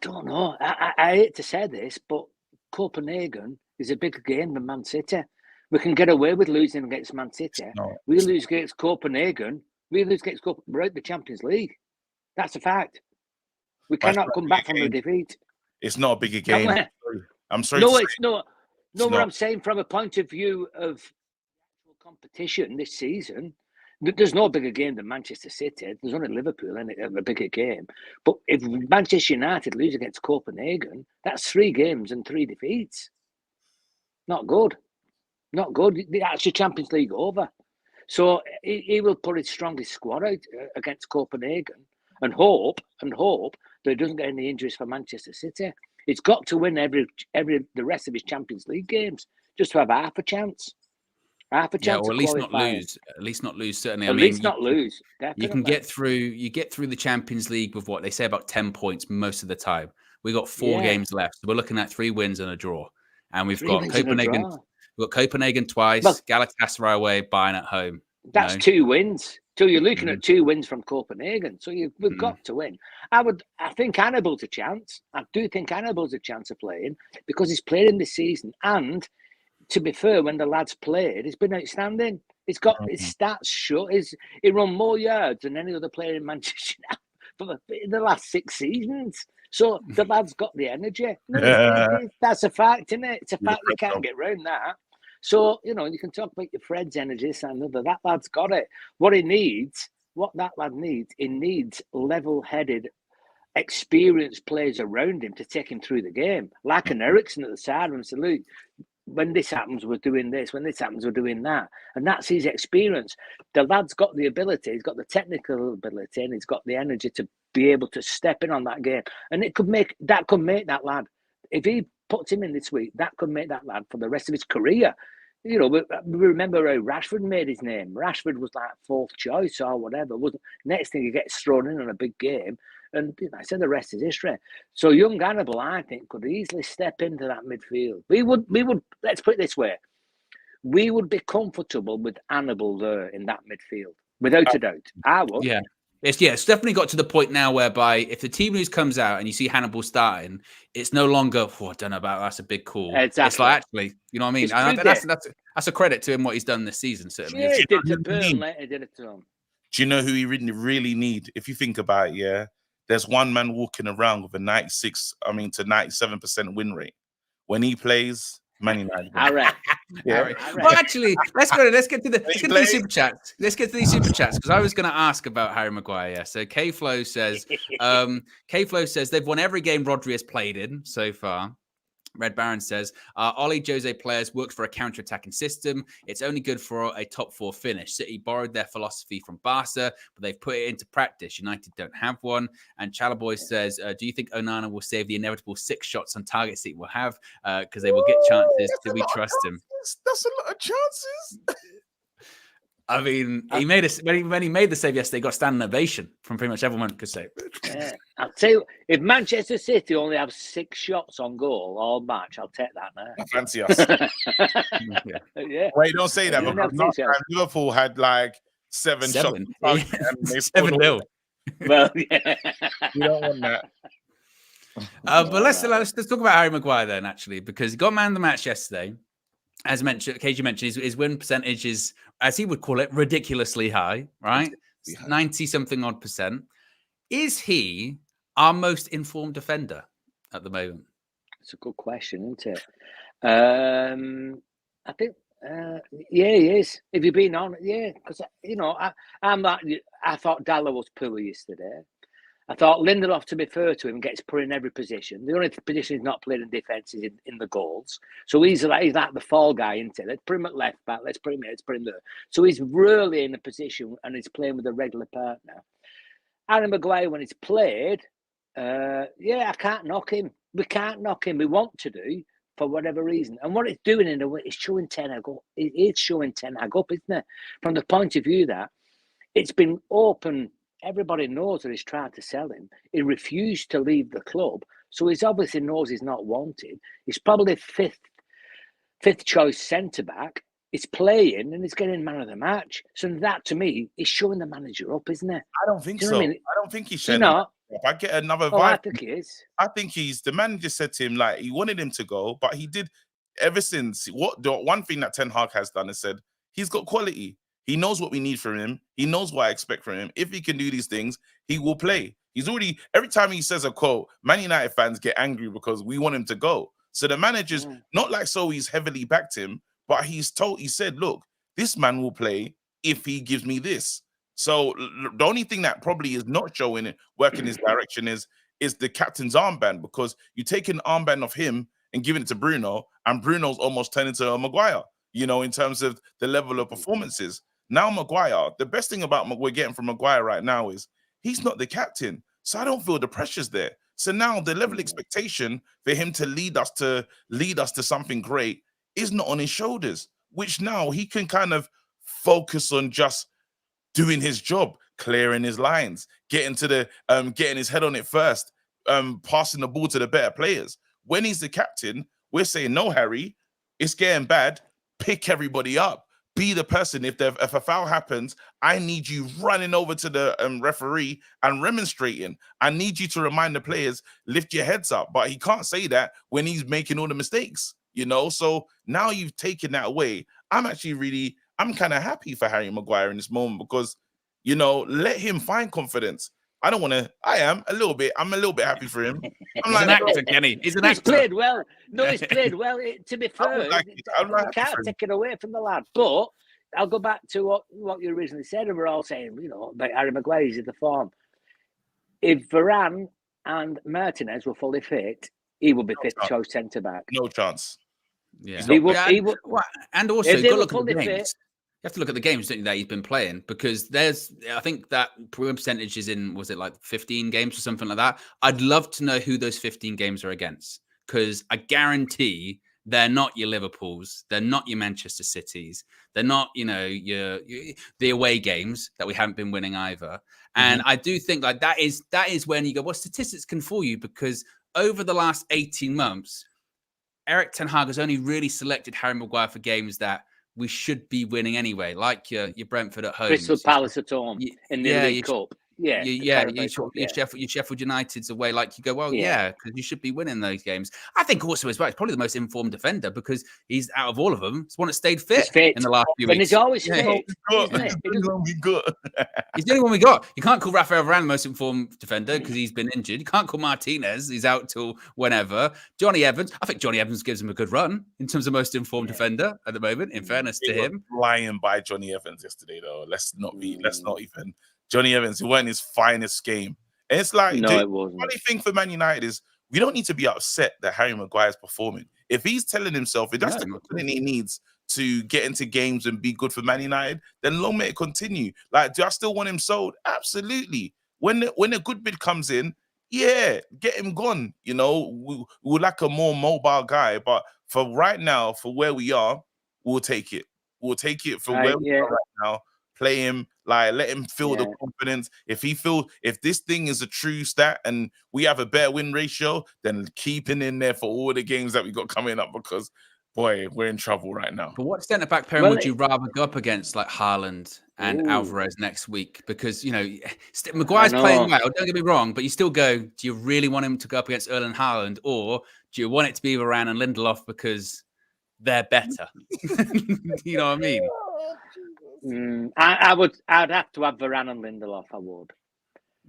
don't know. I hate to say this, but Copenhagen is a bigger game than Man City. We can get away with losing against Man City. No. We lose against Copenhagen. We're out the Champions League. That's a fact. We cannot come back from a defeat. It's not a bigger game. I'm sorry. No, it's not. No, what I'm saying from a point of view of competition this season, there's no bigger game than Manchester City. There's only Liverpool in it, a bigger game. But if Manchester United lose against Copenhagen, that's 3 games and 3 defeats. Not good. Not good. That's your Champions League over. So he will put his strongest squad out against Copenhagen and hope that he doesn't get any injuries for Manchester City. He's got to win the rest of his Champions League games just to have half a chance. Half a chance. Or at least not lose. At least not lose. Certainly. At least not lose. You can get through. You get through the Champions League with what they say about 10 points most of the time. We got 4 games left. So we're looking at 3 wins and a draw, and we've got Copenhagen. We've got Copenhagen twice, Galatasaray away, Bayern at home. That's 2 wins. So you're looking at 2 wins from Copenhagen. So we've got to win. I think Hannibal's a chance. I do think Hannibal's a chance of playing because he's played in this season. And to be fair, when the lad's played, he's been outstanding. He's got his stats shut. He run more yards than any other player in Manchester for the last 6 seasons. So the lad's got the energy. That's a fact, isn't it? It's a fact. You can't get around that. So, you can talk about your Fred's energy, this and another. That lad's got it. What that lad needs, he needs level-headed, experienced players around him to take him through the game. Like an Ericsson at the side of him, say, look, when this happens, we're doing this. When this happens, we're doing that. And that's his experience. The lad's got the ability. He's got the technical ability, and he's got the energy to be able to step in on that game. And it could make that lad, if he puts him in this week, that could make that lad for the rest of his career. We remember how Rashford made his name. Rashford was like 4th choice or whatever. Next thing he gets thrown in on a big game, and I said the rest is history. So young Hannibal, I think, could easily step into that midfield. We would. Let's put it this way: we would be comfortable with Hannibal there in that midfield, without a doubt. I would. Yeah. It's definitely got to the point now whereby if the team news comes out and you see Hannibal starting, it's no longer, I don't know about that's a big call. Exactly. It's like, actually, you know what I mean? And that's a credit to him, what he's done this season, certainly. Yeah, he did to Burnley, he did it to him. Do you know who he really need? If you think about it, there's one man walking around with a 96, to 97% win rate. When he plays, Man United. All right. Yeah. Well, actually, let's get to the super chats. Let's get to these super chats because I was going to ask about Harry Maguire. Yeah. So K-Flow says, they've won every game Rodri has played in so far. Red Baron says, Ollie Jose players worked for a counter-attacking system. It's only good for a top 4 finish. City borrowed their philosophy from Barca, but they've put it into practice. United don't have one. And Chalaboy says, do you think Onana will save the inevitable 6 shots on target City will have? Because they will get chances. Do we trust him? That's a lot of chances. I mean, when he made the save yesterday, he got standing ovation from pretty much everyone could say. Yeah. I'll tell you, if Manchester City only have 6 shots on goal all match, I'll take that now. I fancy us. Yeah. Wait, don't say that because last time Liverpool had like 7 shots. Yeah. And they 7-0. Well, yeah. You don't want that. But let's talk about Harry Maguire then, actually, because he got man of the match yesterday. As mentioned, KG mentioned, his win percentage is, as he would call it, ridiculously high, right? 90-something odd percent. Is he our most informed defender at the moment? It's a good question, isn't it? I think, he is. If you've been on, because I thought Dallow was poor yesterday. I thought Lindelof, to be fair to him, gets put in every position. The only position he's not playing in defence is in the goals. So he's like the fall guy, isn't it? Let's put him at left back. Let's put him there. So he's really in a position and he's playing with a regular partner. Harry Maguire, when he's played, I can't knock him. We can't knock him. We want to do for whatever reason. And what it's doing in a way, it's showing Ten Hag up. It's showing Ten Hag up, isn't it? From the point of view that it's been open everybody knows that he's tried to sell him. He refused to leave the club, so he's obviously knows he's not wanted. He's probably fifth choice centre back. He's playing and he's getting man of the match. So that, to me, is showing the manager up, isn't it? I don't think so. I don't think he's showing up. I get another vibe. I think he is. I think the manager said to him, like, he wanted him to go, but he did ever since. The one thing that Ten Hag has done is said he's got quality. He knows what we need from him. He knows what I expect from him. If he can do these things, he will play. He's already, every time he says a quote, Man United fans get angry because we want him to go. So the manager's not like so he's heavily backed him, but he said, look, this man will play if he gives me this. So the only thing that probably is not showing it work in his direction is the captain's armband, because you take an armband of him and giving it to Bruno, and Bruno's almost turned into a Maguire, you know, in terms of the level of performances. Now Maguire, the best thing about we're getting from Maguire right now is he's not the captain. So I don't feel the pressure's there. So now the level of expectation for him to lead us to something great is not on his shoulders, which now he can kind of focus on just doing his job, clearing his lines, getting his head on it first, passing the ball to the better players. When he's the captain, we're saying, no, Harry, it's getting bad. Pick everybody up. Be the person. If a foul happens, I need you running over to the referee and remonstrating. I need you to remind the players, lift your heads up. But he can't say that when he's making all the mistakes, you know? So now you've taken that away. I'm kind of happy for Harry Maguire in this moment because, you know, let him find confidence. I'm a little bit happy for him. He's an actor, Kenny. He's an actor. He's played well. No, he's played well. To be fair, you can't take it away from the lad. But I'll go back to what you originally said, and we're all saying, you know, about Harry Maguire is in the form. If Varane and Martinez were fully fit, he would be fifth choice centre back. No chance. Yeah, he would. And also, you've got to look at the games. You have to look at the games, don't you, that he's been playing, because I think that win percentage is in, was it like 15 games or something like that? I'd love to know who those 15 games are against, because I guarantee they're not your Liverpools, they're not your Manchester Cities, they're not, you know, the away games that we haven't been winning either. And I do think like that is when you go, well, statistics can fool you, because over the last 18 months, Erik ten Hag has only really selected Harry Maguire for games that we should be winning anyway, like your Brentford at home, Crystal Palace at home in the League Cup. Yeah, your Sheffield United's away. Like you go, well, because you should be winning those games. I think also as well, he's probably the most informed defender because he's out of all of them. It's one that stayed fit in the last few weeks. And he's always fit. He's the only one we got. You can't call Rafael Varane the most informed defender because he's been injured. You can't call Martinez. He's out till whenever. Johnny Evans. I think Johnny Evans gives him a good run in terms of most informed defender at the moment. In fairness to him, lying by Johnny Evans yesterday though. Let's not even. Johnny Evans, it wasn't his finest game. And it's like, it wasn't. The funny thing for Man United is we don't need to be upset that Harry Maguire is performing. If he's telling himself, if that's the confidence he needs to get into games and be good for Man United, then long may it continue. Like, do I still want him sold? Absolutely. When a good bid comes in, get him gone. You know, we're like a more mobile guy. But for right now, for where we are, we'll take it. We'll take it for where we are right now. Play him, like let him feel the confidence. If this thing is a true stat and we have a better win ratio, then keep him in there for all the games that we got coming up, because boy, we're in trouble right now. But what centre back pairing would you rather go up against, like Haaland and Alvarez next week? Because you know Maguire's playing well. Don't get me wrong, but you still go. Do you really want him to go up against Erling Haaland, or do you want it to be Varane and Lindelof because they're better? You know what I mean? I'd have to have Varane and Lindelof. I would,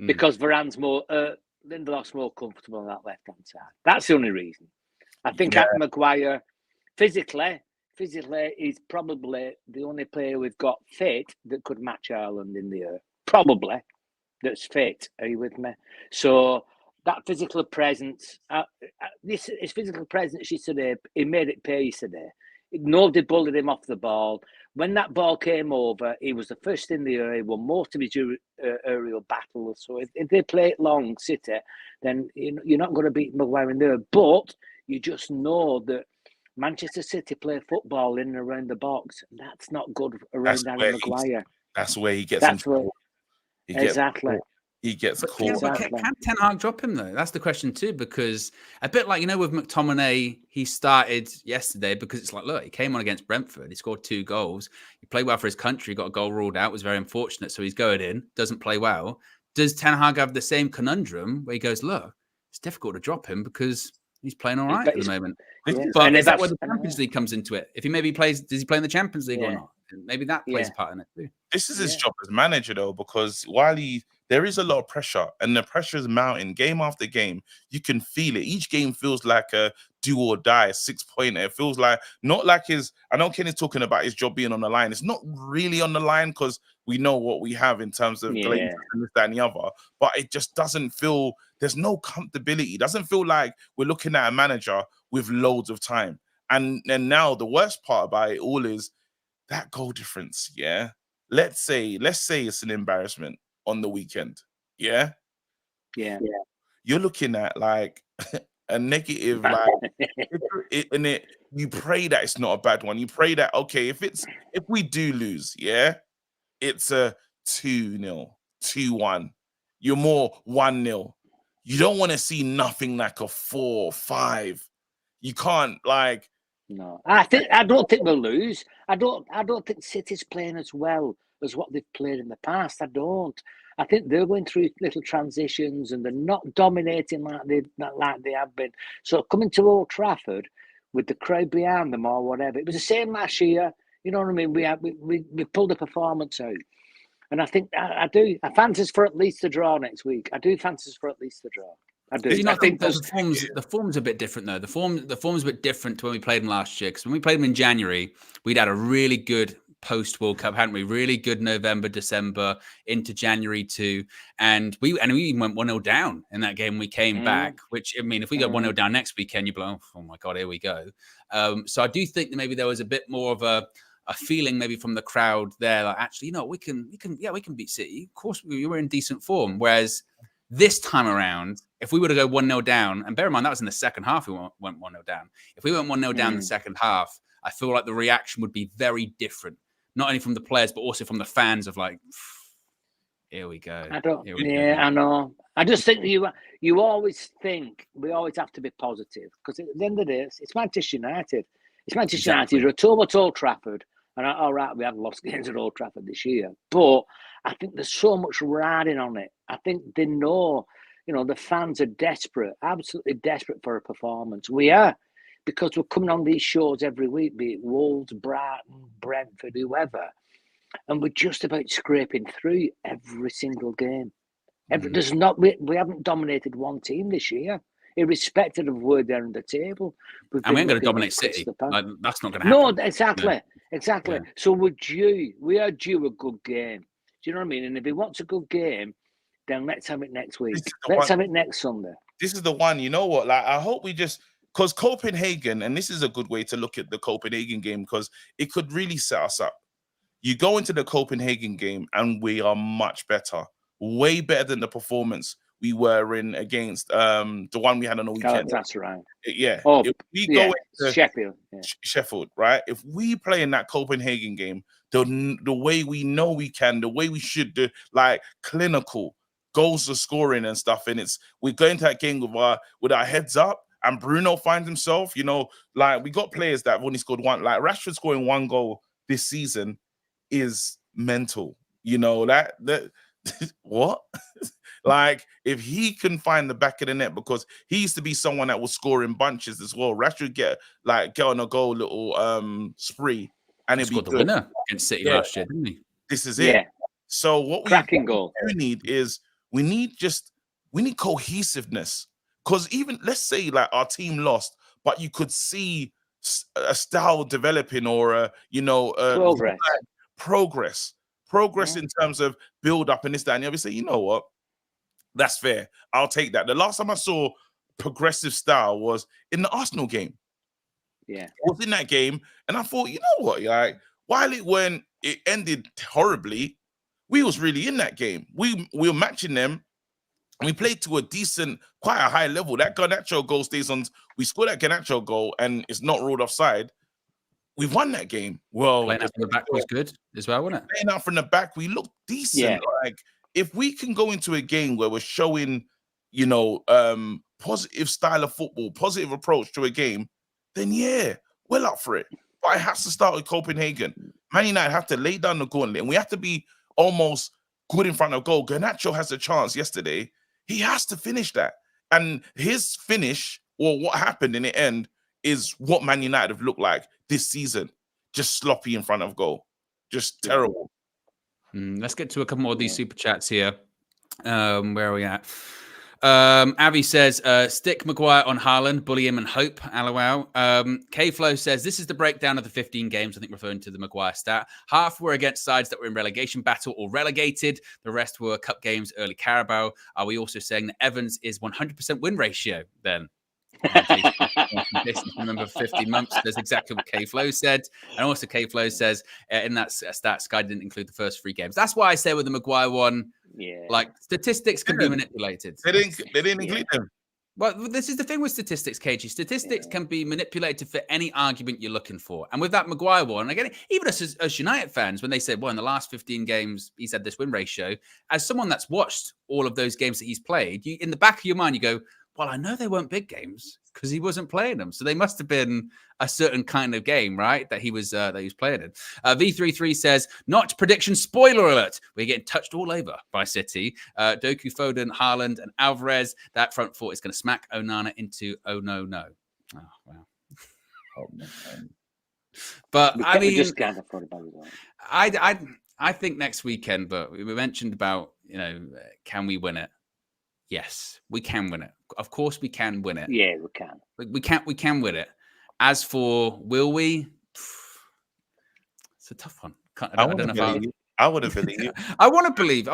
because Varane's Lindelof's more comfortable on that left hand side. That's the only reason. I think Maguire, physically, is probably the only player we've got fit that could match Haaland in the air. Probably, that's fit. Are you with me? So that physical presence, his physical presence yesterday, he made it pay yesterday. Nobody bullied him off the ball. When that ball came over, he was the first in the air. He won most of his aerial battles. So if they play it long, City, then you're not going to beat Maguire in there. But you just know that Manchester City play football in and around the box. And that's not good around Harry Maguire. That's where he gets in trouble. He gets caught. But can Ten Hag drop him though? That's the question too, because a bit like, with McTominay, he started yesterday because it's like, look, he came on against Brentford, he scored 2 goals, he played well for his country, got a goal ruled out, was very unfortunate, so he's going in, doesn't play well. Does Ten Hag have the same conundrum where he goes, look, it's difficult to drop him because he's playing all right at the moment? Yeah. But is that where the Champions League comes into it? If he maybe does he play in the Champions League or not? And maybe that plays a part in it too. This is his job as manager though, because there is a lot of pressure, and the pressure is mounting game after game. You can feel it. Each game feels like a do or die 6-pointer. It feels like not like I know Ken is talking about his job being on the line. It's not really on the line because we know what we have in terms of Glazers and this, that, and the other. But it just doesn't feel, there's no comfortability. It doesn't feel like we're looking at a manager with loads of time. And now the worst part about it all is that goal difference. Yeah. Let's say it's an embarrassment on the weekend. Yeah. You're looking at like a negative, you pray that it's not a bad one. You pray that, okay, if we do lose, it's a 2-0, 2-1. You're more 1-0. You don't want to see nothing like a 4-5. You can't No, I don't think we'll lose. I don't think City's playing as well as what they've played in the past. I don't. I think they're going through little transitions and they're not dominating like they have been. So coming to Old Trafford with the crowd behind them or whatever, it was the same last year. You know what I mean? We pulled a performance out, and I think I do. I fancy us for at least a draw next week. I do fancy us for at least a draw. I do. Do you not think the form's a bit different though? The form's a bit different to when we played them last year. Because when we played them in January, we'd had a really good post-World Cup, hadn't we? Really good November, December into January too, and we even went 1-0 down in that game. We came back, which I mean, if we go 1-0 down next weekend, you'd be like, oh my god, here we go. So I do think that maybe there was a bit more of a feeling maybe from the crowd there, like actually, we can beat City. Of course, we were in decent form. Whereas this time around, if we were to go 1-0 down, and bear in mind that was in the second half, we went 1-0 down. If we went 1-0 down in the second half, I feel like the reaction would be very different. Not only from the players, but also from the fans of like, here we go. I know. I just think you always think we always have to be positive because at the end of the day, it's Manchester United. It's Manchester United. You're at Old Trafford, and all right, we have lost games at Old Trafford this year, but I think there's so much riding on it. I think they know, the fans are desperate, absolutely desperate for a performance. We are. Because we're coming on these shows every week, be it Wolves, Brighton, Brentford, whoever, and we're just about scraping through every single game. We haven't dominated one team this year, irrespective of where they're on the table. And we ain't going to dominate City. That's not going to happen. No, exactly. Yeah. So we are due a good game. Do you know what I mean? And if he wants a good game, then let's have it next week. Let's have it next Sunday. This is the one. You know what? I hope we just. Because Copenhagen, and this is a good way to look at the Copenhagen game, because it could really set us up. You go into the Copenhagen game, and we are much better, way better than the performance we were in against the one we had on the weekend. That's right. Yeah. Oh, if we go into Sheffield. Sheffield, right? If we play in that Copenhagen game, the way we know we can, the way we should do, like clinical goals to scoring and stuff, and we're going to that game with our heads up. And Bruno finds himself, like we got players that have only scored one. Like Rashford scoring 1 goal this season is mental. That what? Like if he can find the back of the net, because he used to be someone that was scoring bunches as well. Rashford get on a goal little spree, and he scored the winner against City last year, didn't he? This is it. Yeah. So what we need is we need cohesiveness. Because even, let's say, like, our team lost, but you could see a style developing or, progress in terms of build-up and this, that, and the other. Say, you know what? That's fair. I'll take that. The last time I saw progressive style was in the Arsenal game. Yeah. I was in that game, and I thought, you know what? Like, while it ended horribly, we was really in that game. We were matching them. We played to a decent, quite a high level. That Garnacho goal stays on. We scored that Garnacho goal, and it's not ruled offside. We won that game. Well, playing out from the back was good as well, wasn't it? Playing out from the back, we looked decent. Yeah. Like if we can go into a game where we're showing, positive style of football, positive approach to a game, then yeah, we're up for it. But it has to start with Copenhagen. Man United have to lay down the gauntlet, and we have to be almost good in front of goal. Garnacho has a chance yesterday. He has to finish that. And his finish, or what happened in the end, is what Man United have looked like this season. Just sloppy in front of goal. Just terrible. Let's get to a couple more of these super chats here. Where are we at? Avi says, stick Maguire on Haaland, bully him and hope. LOL. K-Flow says, this is the breakdown of the 15 games, I think referring to the Maguire stat. Half were against sides that were in relegation battle or relegated. The rest were cup games, early Carabao. Are we also saying that Evans is 100% win ratio then? Remember 15 months. That's exactly what K-Flow said. And also K-Flow says in that stat, Sky didn't include the first 3 games. That's why I say with the Maguire one, like statistics can be manipulated. They didn't include them. Well, this is the thing with statistics, KG. Statistics can be manipulated for any argument you're looking for. And with that Maguire one, again, even us as United fans, when they said, well, in the last 15 games, he's had this win ratio, as someone that's watched all of those games that he's played, in the back of your mind, you go, well, I know they weren't big games because he wasn't playing them. So they must have been a certain kind of game, right? That he was playing in. V33 says, not prediction, spoiler alert. We're getting touched all over by City. Doku, Foden, Haaland, and Alvarez. That front four is going to smack Onana into oh no. Oh, wow. But I mean, just can't afford it. I think next weekend, but we mentioned about, can we win it? Yes, we can win it. Of course, we can win it. Yeah, we can. We can win it. As for will we? It's a tough one. I don't know if I would have believed. I want to believe.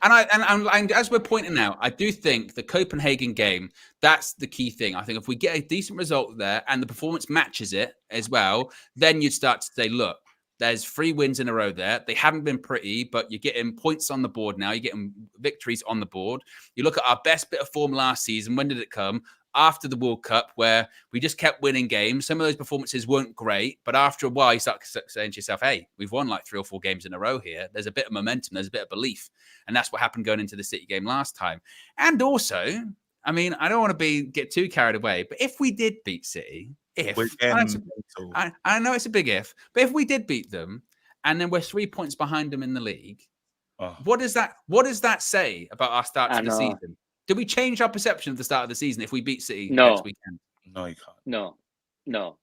And as we're pointing out, I do think the Copenhagen game, that's the key thing. I think if we get a decent result there and the performance matches it as well, then you'd start to say, look, there's 3 wins in a row there. They haven't been pretty, but you're getting points on the board now. You're getting victories on the board. You look at our best bit of form last season. When did it come? After the World Cup, where we just kept winning games. Some of those performances weren't great, but after a while, you start saying to yourself, hey, we've won like 3 or 4 games in a row here. There's a bit of momentum. There's a bit of belief. And that's what happened going into the City game last time. And also, I mean, I don't want to get too carried away, but if we did beat City, I know it's a big if, but if we did beat them and then we're 3 points behind them in the league, what does that say about our start to the season? Do we change our perception of the start of the season if we beat City next weekend? No, you can't. No.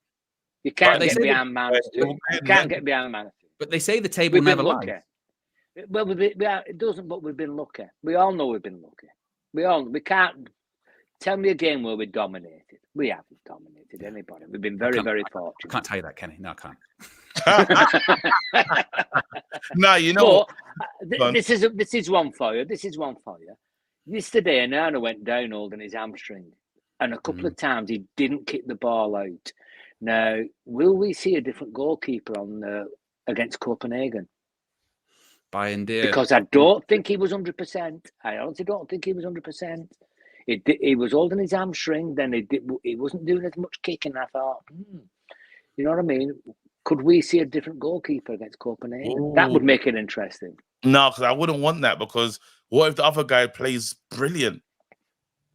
You can't get behind Man City. You can't get behind Man City. But they say the table never lies. Well, it doesn't, but we've been lucky. We all know we've been lucky. We can't tell me a game where we dominated. We haven't dominated anybody. We've been very, very fortunate. I can't tell you that, Kenny. No, I can't. No, you know. This is one for you. Yesterday, Onana went down holding his hamstring, and a couple of times he didn't kick the ball out. Now, will we see a different goalkeeper against Copenhagen? Because I don't think he was 100%. I honestly don't think he was 100%. He was holding his hamstring, then he wasn't doing as much kicking. I thought, you know what I mean? Could we see a different goalkeeper against Copenhagen? Ooh. That would make it interesting. No, because I wouldn't want that, because what if the other guy plays brilliant?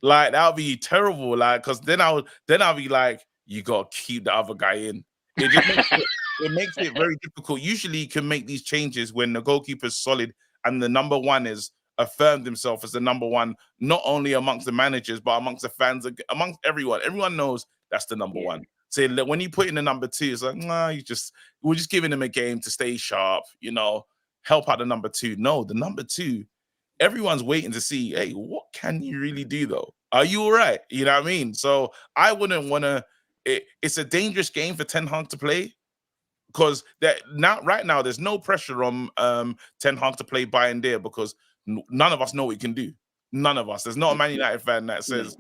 Like, that would be terrible. Like, because then I'll be like, you got to keep the other guy in. It just makes it very difficult. Usually you can make these changes when the goalkeeper's solid and the number one is affirmed himself as the number one, not only amongst the managers, but amongst the fans, amongst everyone. Everyone knows that's the number one. So when you put in the number 2, it's like, nah, we're just giving him a game to stay sharp, help out the number 2. No, the number 2, everyone's waiting to see, hey, what can you really do though? Are you all right? You know what I mean? So I wouldn't want to, it's a dangerous game for Ten Hag to play, because right now there's no pressure on Ten Hag to play Bayern there, because none of us know what he can do. None of us. There's not a Man United fan that says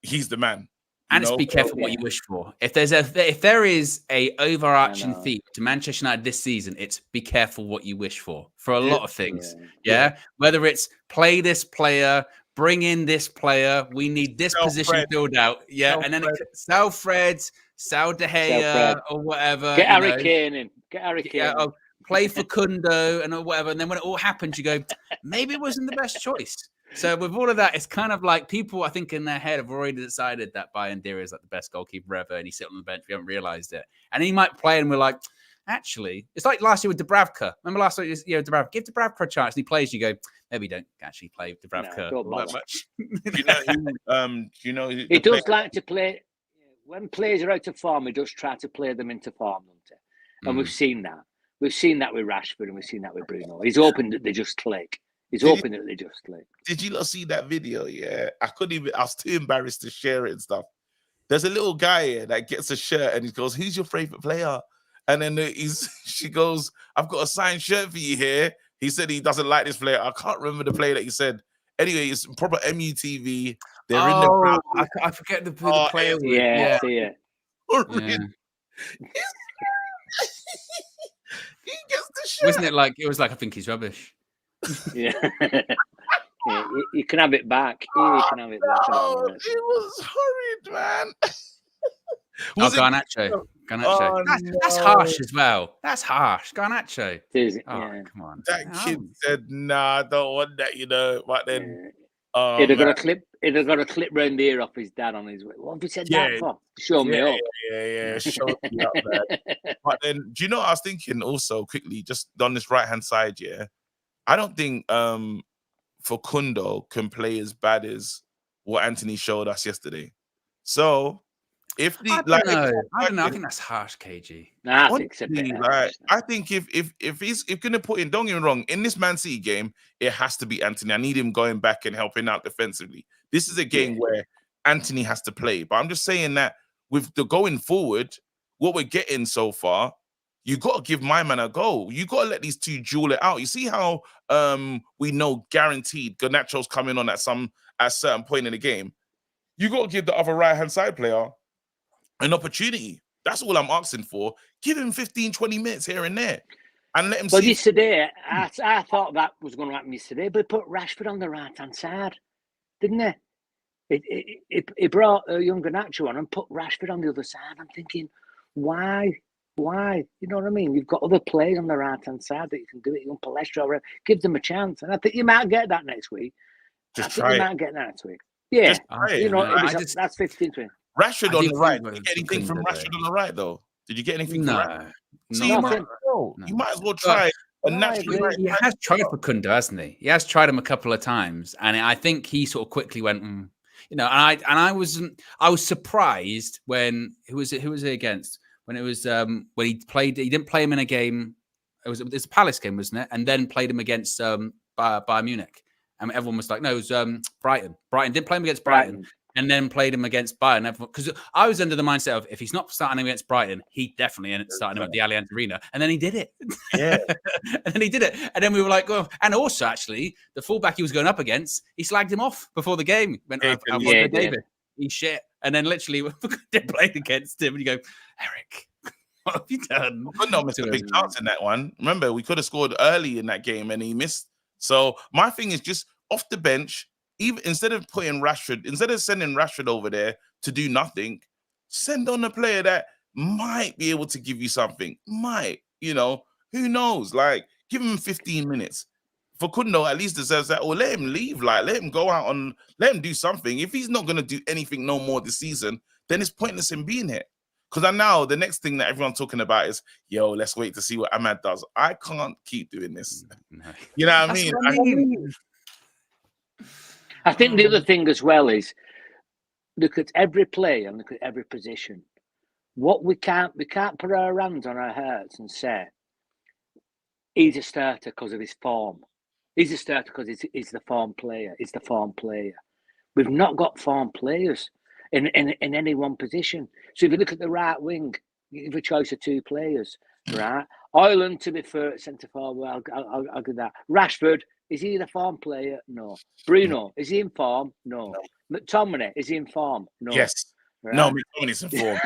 he's the man. And it's be careful what you wish for. If there is a overarching theme to Manchester United this season, it's be careful what you wish for a lot of things. Yeah. Whether it's play this player, bring in this player, we need this position filled out. Yeah. And then Sal De Gea or whatever. Get Harry Kane in. Get Harry Kane. play for Kundo and whatever. And then when it all happens, you go, maybe it wasn't the best choice. So with all of that, it's kind of like people, I think, in their head have already decided that Bayandira is like the best goalkeeper ever, and he's sitting on the bench. We haven't realized it, and he might play, and we're like, actually, it's like last year with Dubravka. Remember last year, Dubravka, give Dubravka a chance, and he plays. You go, maybe don't actually play Dubravka that much. He does like to play when players are out of form. He does try to play them into form, doesn't he? And we've seen that. We've seen that with Rashford, and we've seen that with Bruno. He's hoping that they just click. He's hoping that they just click. Did you not see that video? Yeah, I was too embarrassed to share it and stuff. There's a little guy here that gets a shirt and he goes, "Who's your favorite player?" And then she goes, "I've got a signed shirt for you here." He said he doesn't like this player. I can't remember the player that he said. Anyway, it's proper MUTV. They're in the crowd. I forget the player. Yeah, see it. Yeah. He gets the shirt. Wasn't it like it was like I think he's rubbish. Yeah. You can have it back. You can have it back. Oh, it was horrid, man. Garnacho. That's harsh as well. That's harsh. Garnacho. Come on. That kid said, "Nah, I don't want that," But then he'd have got a clip round the ear off his dad on his way. What have you said that for? Show me up. Yeah. Show me up, man. But then, do you know what I was thinking also quickly, just on this right-hand side, I don't think Facundo can play as bad as what Anthony showed us yesterday. So if the I don't know. I think that's harsh, KG. Nah, I think if he's gonna put in, don't get me wrong, in this Man City game, it has to be Anthony. I need him going back and helping out defensively. This is a game where Anthony has to play. But I'm just saying that with the going forward, what we're getting so far, you got to give my man a go. You got to let these two duel it out. You see how we know guaranteed Garnacho's coming on at a certain point in the game. You got to give the other right-hand side player an opportunity. That's all I'm asking for. Give him 15, 20 minutes here and there and let him see. But yesterday, I thought that was going to happen yesterday, but he put Rashford on the right-hand side, didn't he? He brought young Garnacho on and put Rashford on the other side. I'm thinking, why? Why? You know what I mean? You've got other players on the right-hand side that you can do it. You can Palestra or give them a chance. And I think you might get that next week. You might get that next week. Yeah. That's 15-20. Rashford on the right. Did you get anything from Rashford on the right, though? Did you get anything from Rashford? So you might as well try. He has tried for Kundo, hasn't he? He has tried him a couple of times. And I think he sort of quickly went, and I was surprised when, who was it against? When it was when he didn't play him in a game. It was a Palace game, wasn't it? And then played him against Bayern Munich. And everyone was like, no, it was Brighton. Brighton didn't play him against Brighton. And then played him against Bayern. Because I was under the mindset of if he's not starting against Brighton, he definitely ended starting him at the Allianz Arena. And then he did it. Yeah. And then we were like, well, and also actually, the fullback he was going up against, he slagged him off before the game. He went, David. He's shit. And then literally they played against him and you go, Eric, what have you done? We could not miss a big chance in that one. Remember, we could have scored early in that game and he missed. So my thing is just off the bench, even instead of sending Rashford over there to do nothing, send on a player that might be able to give you something. Who knows? Like, give him 15 minutes. Facundo at least deserves that, or let him leave. Like, let him go out and let him do something. If he's not going to do anything no more this season, then it's pointless him being here. Because I know the next thing that everyone's talking about is, let's wait to see what Ahmad does. I can't keep doing this. No. You know what I mean? I think the other thing as well is look at every player and look at every position. What we can't put our hands on our hearts and say he's a starter because of his form. He's a starter because he's the form player. He's the form player. We've not got form players in any one position. So if you look at the right wing, you have a choice of two players, right? Owen to be first centre forward. I'll do that. Rashford, is he the form player? No. Bruno, is he in form? No. McTominay, is he in form? No. Yes. Right? No, McTominay's in form.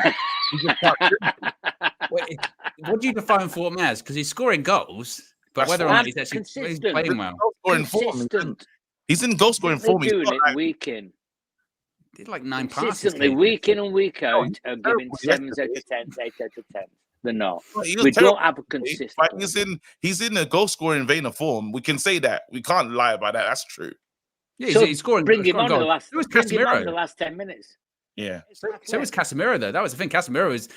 Wait, what do you define form as? Because he's scoring goals, but whether or not he's actually playing well. He's in goal scoring form. He's doing it week in. Did like 9 passes. Consistently, week in and week out, giving 7s out of 10, 8 out of 10. They're not. Well, We don't have a consistent. Like he's in a goal scoring vein of form. We can say that. We can't lie about that. That's true. Yeah, so he's scoring. Bring him on goals. the last 10 minutes. Yeah. So was Casemiro, though. That was the thing. Casemiro is.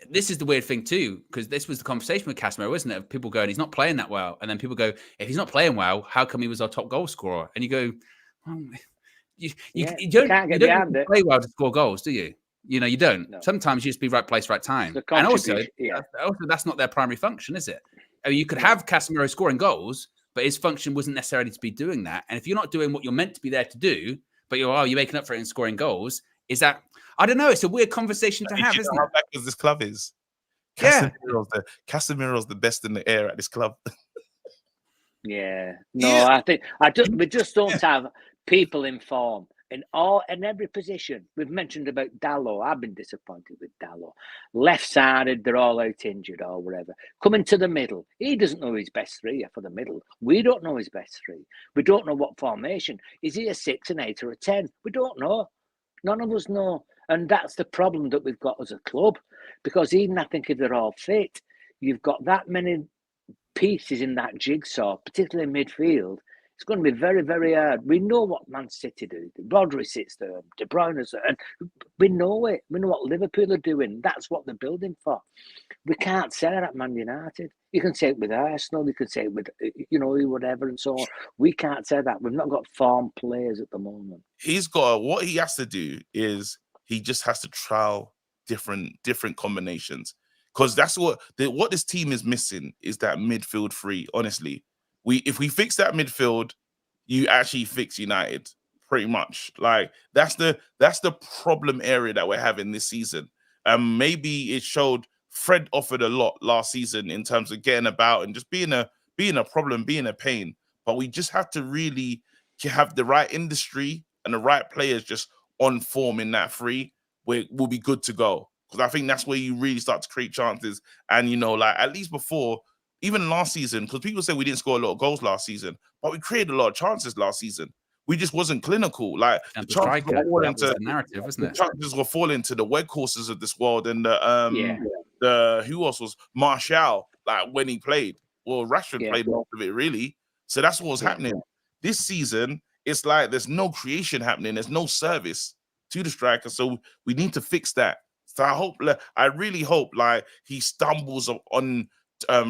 This is the weird thing too, because this was the conversation with Casemiro, wasn't it? People going, he's not playing that well, and then people go, if he's not playing well, how come he was our top goal scorer? And you go, well, you don't play well to score goals, do you? You know, you don't. No. Sometimes you just be right place, right time. And also, that's not their primary function, is it? I mean, you could have Casemiro scoring goals, but his function wasn't necessarily to be doing that. And if you're not doing what you're meant to be there to do, but you're making up for it in scoring goals, is that, I don't know, it's a weird conversation to have, isn't it? How backwards this club is. Casemiro's the best in the air at this club. Yeah. No, I think we just don't have people in form in every position. We've mentioned about Dalot. I've been disappointed with Dalot. Left-sided, they're all out injured or whatever. Coming to the middle, he doesn't know his best three for the middle. We don't know his best three. We don't know what formation. Is he a 6, an 8, or a 10? We don't know. None of us know. And that's the problem that we've got as a club. Because even I think if they're all fit, you've got that many pieces in that jigsaw, particularly in midfield. It's going to be very, very hard. We know what Man City do. Rodri sits there, De Bruyne is there, and we know it. We know what Liverpool are doing. That's what they're building for. We can't say that at Man United. You can say it with Arsenal. You can say it with, whatever and so on. We can't say that. We've not got form players at the moment. What he has to do is he just has to trial different combinations. Because that's what this team is missing is that midfield three, honestly. If we fix that midfield, you actually fix United pretty much. Like that's the problem area that we're having this season. Maybe it showed Fred offered a lot last season in terms of getting about and just being a problem, being a pain. But we just have to really have the right industry and the right players just on form in that three. We'll be good to go. Because I think that's where you really start to create chances. And at least before. Even last season, because people say we didn't score a lot of goals last season, but we created a lot of chances last season. We just wasn't clinical. Like the chances were falling into narrative, wasn't it? Chances were falling to the Weghorsts of this world, and the who else was Martial? Like when he played, well, Rashford played most of it really. So that's what was happening this season. It's like there's no creation happening. There's no service to the striker. So we need to fix that. So I really hope like he stumbles on.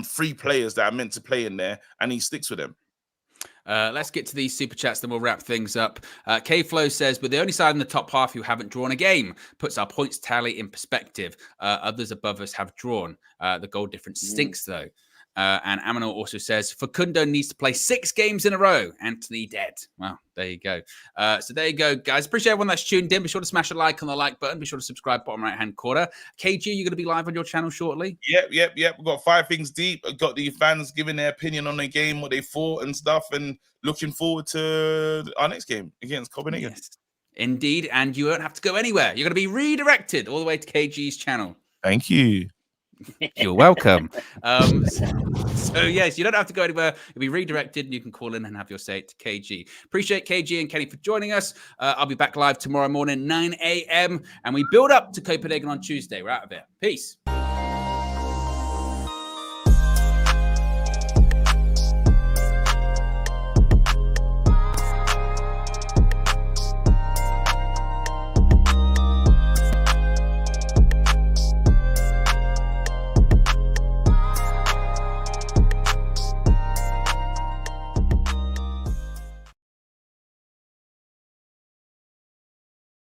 3 players that are meant to play in there and he sticks with them. Let's get to these super chats, then we'll wrap things up. K-Flow says, we're the only side in the top half who haven't drawn a game. Puts our points tally in perspective. Others above us have drawn. The goal difference stinks, though. And Amanor also says, Facundo needs to play 6 games in a row. Anthony dead. Well, there you go. So there you go, guys. Appreciate everyone that's tuned in. Be sure to smash a like on the like button. Be sure to subscribe, bottom right-hand corner. KG, you're going to be live on your channel shortly? Yep. We've got 5 things deep. I've got the fans giving their opinion on the game, what they thought and stuff, and looking forward to our next game against Copenhagen. Yes, indeed. And you won't have to go anywhere. You're going to be redirected all the way to KG's channel. Thank you. You're welcome. So yes, you don't have to go anywhere. You'll be redirected and you can call in and have your say to KG. Appreciate KG and Kenny for joining us. I'll be back live tomorrow morning, 9 a.m. And we build up to Copenhagen on Tuesday. We're out of it. Peace.